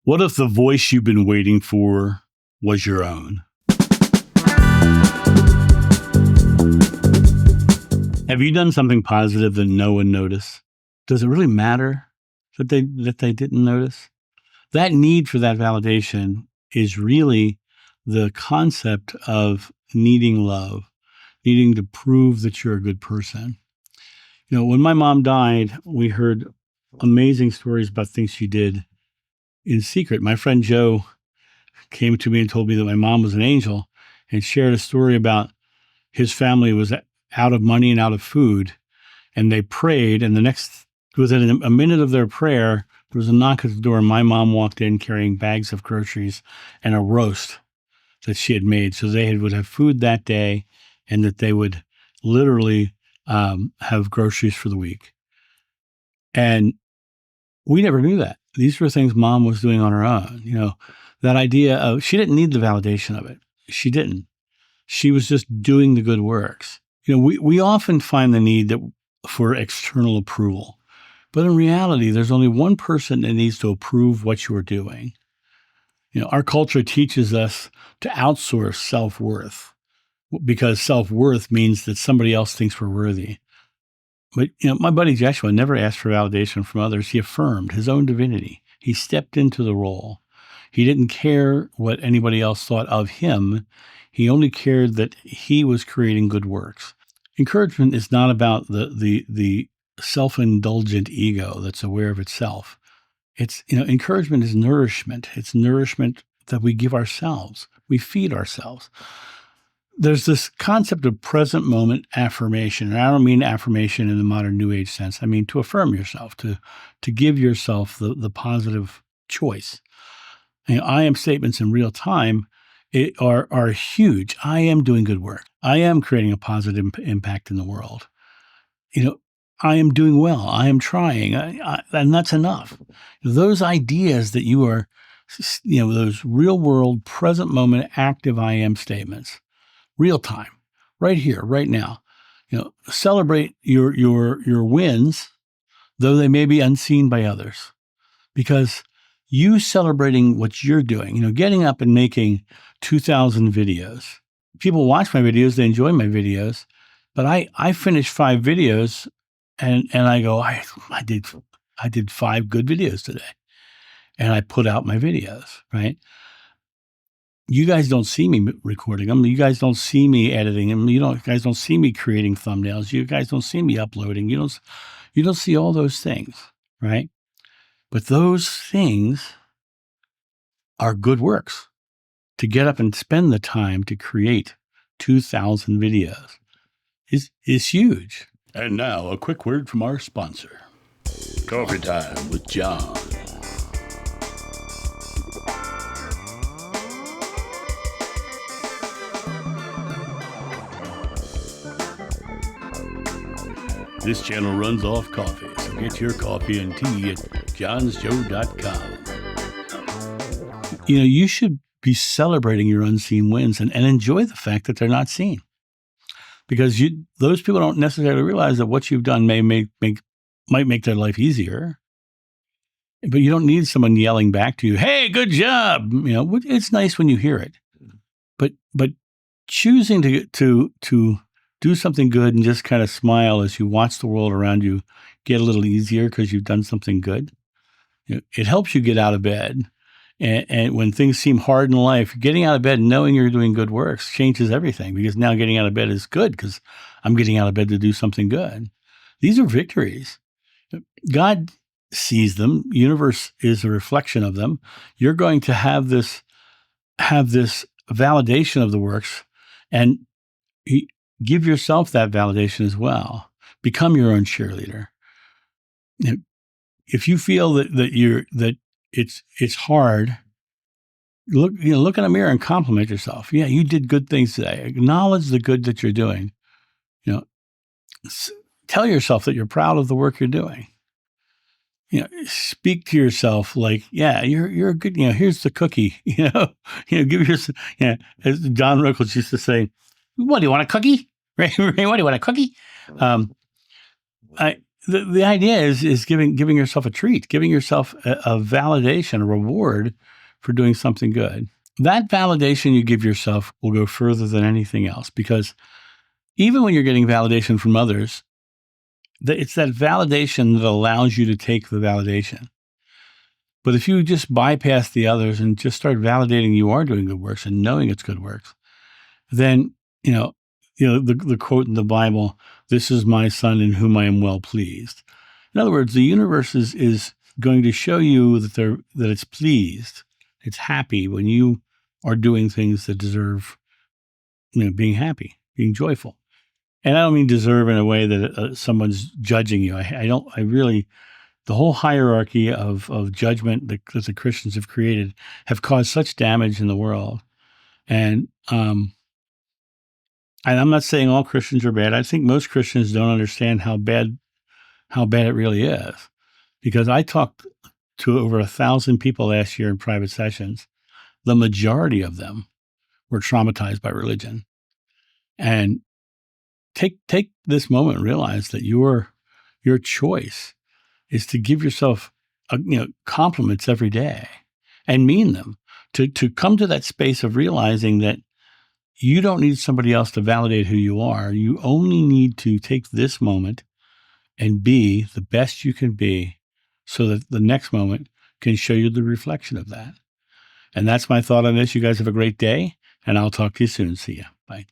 What if the voice you've been waiting for was your own? Have you done something positive that no one noticed? Does it really matter that they didn't notice? That need for that validation is really the concept of needing love, needing to prove that you're a good person. You know, when my mom died, we heard amazing stories about things she did in secret. My friend Joe came to me and told me that my mom was an angel and shared a story about his family was out of money and out of food. And they prayed. And within a minute of their prayer, there was a knock at the door. And my mom walked in carrying bags of groceries and a roast that she had made. So they would have food that day and that they would literally have groceries for the week. And we never knew that. These were things mom was doing on her own. You know, that idea of she didn't need the validation of it. She didn't. She was just doing the good works. You know, we often find the need for external approval. But in reality, there's only one person that needs to approve what you are doing. You know, our culture teaches us to outsource self-worth because self-worth means that somebody else thinks we're worthy. But, you know, my buddy Joshua never asked for validation from others. He affirmed his own divinity. He stepped into the role. He didn't care what anybody else thought of him. He only cared that he was creating good works. Encouragement is not about the self-indulgent ego that's aware of itself. It's, you know, encouragement is nourishment. It's nourishment that we give ourselves. We feed ourselves. There's this concept of present moment affirmation. And I don't mean affirmation in the modern New Age sense. I mean to affirm yourself, to give yourself the positive choice. You know, I am statements in real time are huge. I am doing good work. I am creating a positive impact in the world. You know, I am doing well. I am trying. And that's enough. Those ideas that you are, you know, those real world, present moment, active I am statements, real time, right here, right now. You know, celebrate your wins, though they may be unseen by others, because you celebrating what you're doing, you know, getting up and making 2,000 videos. People watch my videos, they enjoy my videos, but I finish 5 videos and I go, I did 5 good videos today. And I put out my videos, right? You guys don't see me recording them. You guys don't see me editing them. You guys don't see me creating thumbnails. You guys don't see me uploading. You don't see all those things, right? But those things are good works. To get up and spend the time to create 2,000 videos is huge. And now a quick word from our sponsor. Coffee Time with John. This channel runs off coffee, so get your coffee and tea at johnsjoe.com. You know, you should be celebrating your unseen wins and enjoy the fact that they're not seen. Because those people don't necessarily realize that what you've done might make their life easier. But you don't need someone yelling back to you, "Hey, good job!" You know, it's nice when you hear it. But choosing to do something good and just kind of smile as you watch the world around you get a little easier because you've done something good. You know, it helps you get out of bed. And when things seem hard in life, getting out of bed and knowing you're doing good works changes everything, because now getting out of bed is good because I'm getting out of bed to do something good. These are victories. God sees them. Universe is a reflection of them. You're going to have this validation of the works, and give yourself that validation as well. Become your own cheerleader. If you feel that it's hard, look in the mirror and compliment yourself. Yeah, you did good things today. Acknowledge the good that you're doing. You know, tell yourself that you're proud of the work you're doing. You know, speak to yourself like, yeah, you're good. You know, here's the cookie. You know, give yourself. Yeah, as John Rickles used to say, "What do you want, a cookie? Right? What do you want, a cookie?" the idea is giving yourself a treat, giving yourself a validation, a reward for doing something good. That validation you give yourself will go further than anything else, because even when you're getting validation from others, it's that validation that allows you to take the validation. But if you just bypass the others and just start validating you are doing good works and knowing it's good works, then, the quote in the Bible, "This is my son in whom I am well pleased." In other words, the universe is going to show you that it's pleased, it's happy when you are doing things that deserve, being happy, being joyful. And I don't mean deserve in a way that someone's judging you. I really, the whole hierarchy of judgment that the Christians have created have caused such damage in the world. And I'm not saying all Christians are bad. I think most Christians don't understand how bad it really is. Because I talked to over 1,000 people last year in private sessions. The majority of them were traumatized by religion. And take this moment and realize that your choice is to give yourself compliments every day and mean them. To come to that space of realizing that you don't need somebody else to validate who you are. You only need to take this moment and be the best you can be, so that the next moment can show you the reflection of that. And that's my thought on this. You guys have a great day, and I'll talk to you soon. See ya. Bye.